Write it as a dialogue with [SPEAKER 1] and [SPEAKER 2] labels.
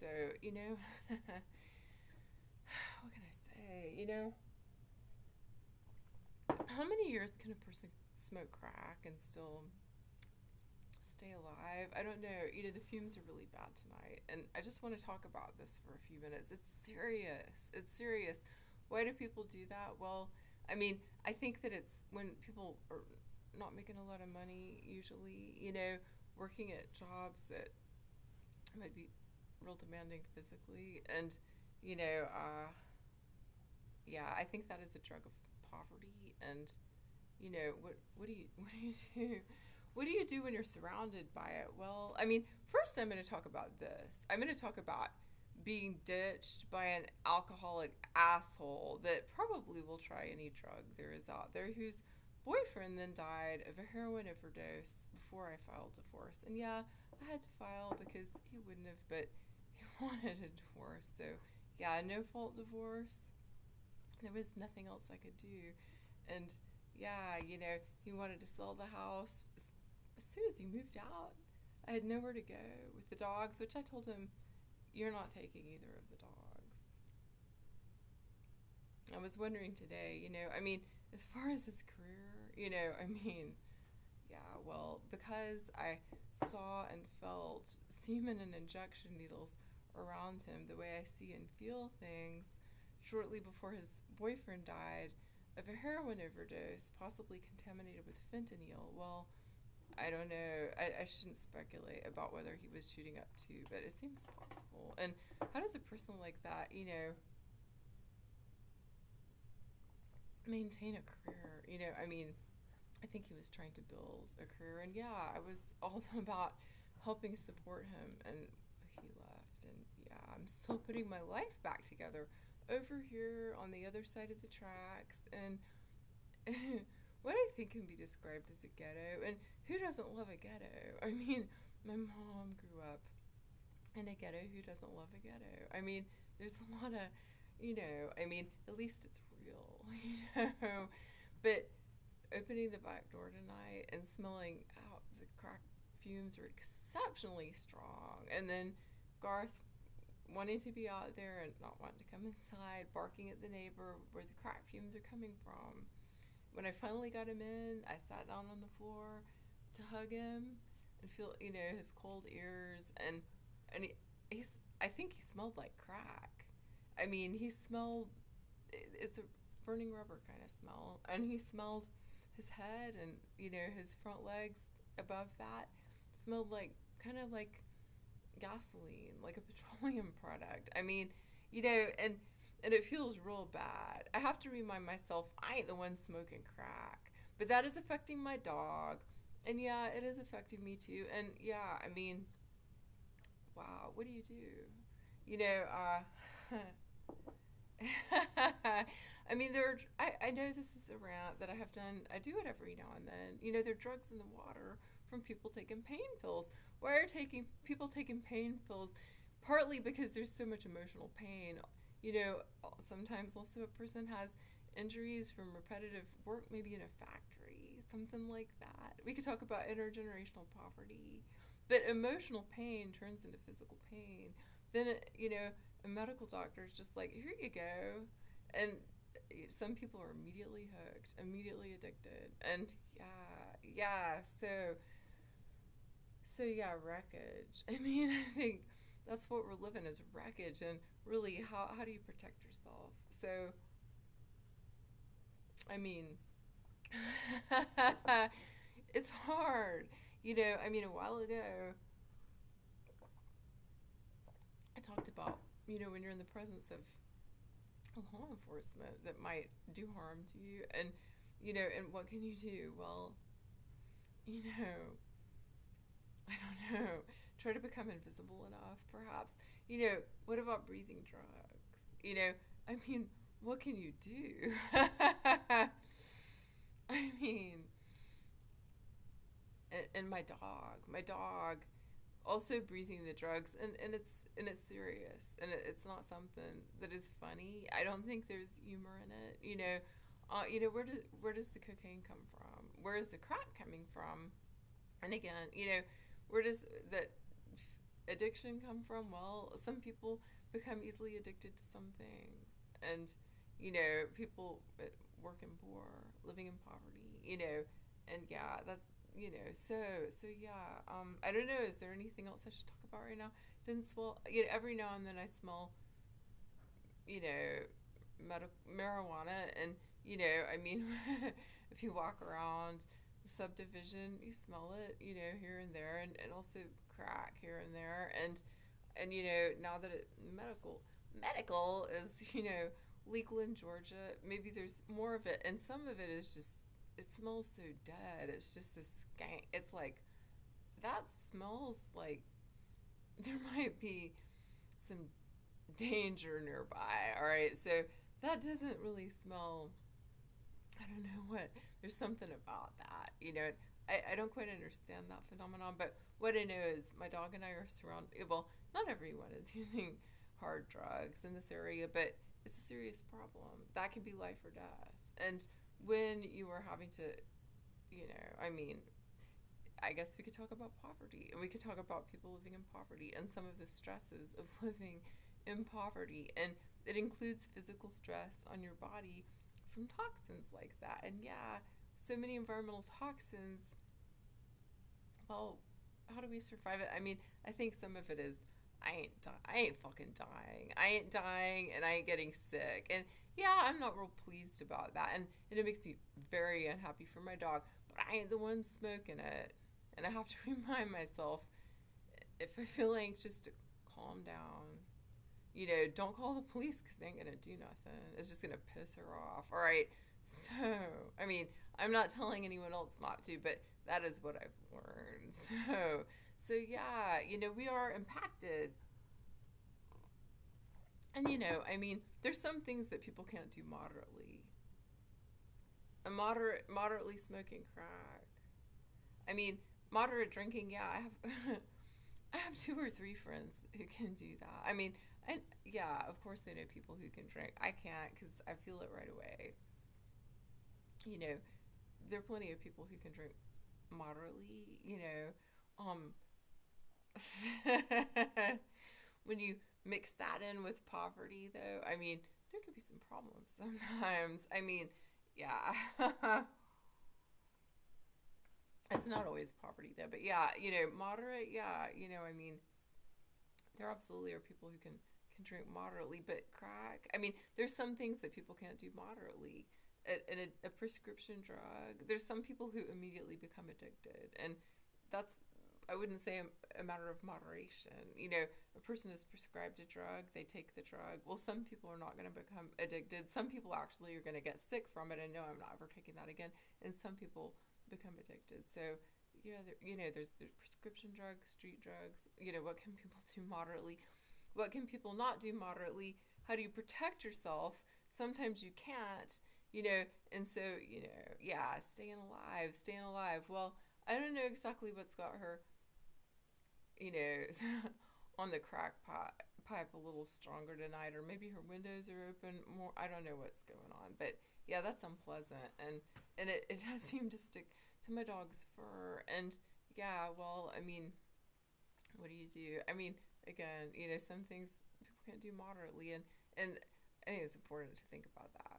[SPEAKER 1] So, what can I say? How many years can a person smoke crack and still stay alive? I don't know. The fumes are really bad tonight. And I just want to talk about this for a few minutes. It's serious. It's serious. Why do people do that? Well, I think that it's when people are not making a lot of money, usually, working at jobs that might be real demanding physically. And, you know, uh, yeah, I think that is a drug of poverty. And, what do you, what do you do? What do you do when you're surrounded by it? Well, first I'm going to talk about this. I'm going to talk about being ditched by an alcoholic asshole that probably will try any drug there is out there, whose boyfriend then died of a heroin overdose before I filed divorce. And yeah, I had to file because he wouldn't have, but he wanted a divorce. So yeah, no fault divorce. There was nothing else I could do. And yeah, he wanted to sell the house. As soon as he moved out, I had nowhere to go with the dogs, which I told him, you're not taking either of the dogs. I was wondering today, as far as his career, yeah, well, because I saw and felt semen and injection needles around him the way I see and feel things shortly before his boyfriend died of a heroin overdose, possibly contaminated with fentanyl. Well, I don't know. I shouldn't speculate about whether he was shooting up too, but it seems possible. And how does a person like that, maintain a career? I think he was trying to build a career. And yeah, I was all about helping support him. And he left. And yeah, I'm still putting my life back together over here on the other side of the tracks. And what I think can be described as a ghetto. And who doesn't love a ghetto? My mom grew up in a ghetto. Who doesn't love a ghetto? There's a lot of, at least it's real, But opening the back door tonight and smelling out the crack fumes were exceptionally strong. And then Garth wanting to be out there and not wanting to come inside, barking at the neighbor where the crack fumes are coming from. When I finally got him in, I sat down on the floor to hug him and feel, his cold ears. And I think he smelled like crack. He smelled, it's a burning rubber kind of smell. And he smelled his head and, his front legs above that smelled like, kind of like gasoline, like a petroleum product. And it feels real bad. I have to remind myself I ain't the one smoking crack, but that is affecting my dog, and yeah, it is affecting me too. And yeah, wow, what do you do? You know, I know this is a rant that I have done. I do it every now and then. There are drugs in the water from people taking pain pills. Why are people taking pain pills? Partly because there's so much emotional pain. Sometimes also a person has injuries from repetitive work, maybe in a factory, something like that. We could talk about intergenerational poverty, but emotional pain turns into physical pain. Then, a medical doctor is just like, here you go. And some people are immediately hooked, immediately addicted. And so yeah, wreckage. I think that's what we're living is wreckage. And really, how do you protect yourself? So, I mean, it's hard. A while ago, I talked about, when you're in the presence of law enforcement that might do harm to you. And what can you do? Well, you know, I don't know. Try to become invisible enough, perhaps. What about breathing drugs? I mean, what can you do? I mean, and my dog also breathing the drugs, and it's serious, and it's not something that is funny. I don't think there's humor in it. Where does the cocaine come from? Where is the crack coming from? And again, where does that addiction come from? Well, some people become easily addicted to some things. And, people working poor, living in poverty, and yeah, that's, so yeah, I don't know, is there anything else I should talk about right now? Didn't smell, every now and then I smell, you know, marijuana, and I mean, if you walk around the subdivision, you smell it, here and there, and also crack here and there, and now that medical is legal in Georgia, maybe there's more of it, and some of it is just, it smells so dead. It's just this skank. It's like that smells like there might be some danger nearby. All right, so that doesn't really smell. I don't know what. There's something about that. I don't quite understand that phenomenon, but what I know is my dog and I are surrounded. Well, not everyone is using hard drugs in this area, but it's a serious problem. That can be life or death. And when you are having to, I mean, I guess we could talk about poverty, and we could talk about people living in poverty and some of the stresses of living in poverty. And it includes physical stress on your body from toxins like that. And yeah, so many environmental toxins. Well, how do we survive it? I mean, I think some of it is I ain't fucking dying. I ain't dying, and I ain't getting sick. And yeah, I'm not real pleased about that, and it makes me very unhappy for my dog. But I ain't the one smoking it, and I have to remind myself, if I feel anxious, to calm down. Don't call the police because they ain't gonna do nothing. It's just gonna piss her off. All right. So, I mean, I'm not telling anyone else not to, but that is what I've learned. So yeah, we are impacted. And I mean, there's some things that people can't do moderately. Moderately smoking crack. I mean, moderate drinking. Yeah, I have I have two or three friends who can do that. I mean, and yeah, of course I know people who can drink. I can't because I feel it right away. You know, there are plenty of people who can drink moderately. Um, when you mix that in with poverty, though, I mean, there could be some problems sometimes. I mean, yeah. It's not always poverty, though, but yeah, moderate, yeah, I mean, there absolutely are people who can drink moderately, but crack, I mean, there's some things that people can't do moderately. A prescription drug, there's some people who immediately become addicted, and that's, I wouldn't say a matter of moderation. A person is prescribed a drug, they take the drug. Well, some people are not going to become addicted. Some people actually are going to get sick from it and no, I'm not ever taking that again. And some people become addicted. So, yeah, there's prescription drugs, street drugs. What can people do moderately? What can people not do moderately? How do you protect yourself? Sometimes you can't, and so, yeah, staying alive. Well, I don't know exactly what's got her, you know, on the crack pipe a little stronger tonight, or maybe her windows are open more. I don't know what's going on, but yeah, that's unpleasant, and it does seem to stick to my dog's fur, and yeah, well, I mean, what do you do? I mean, again, some things people can't do moderately, and I think it's important to think about that.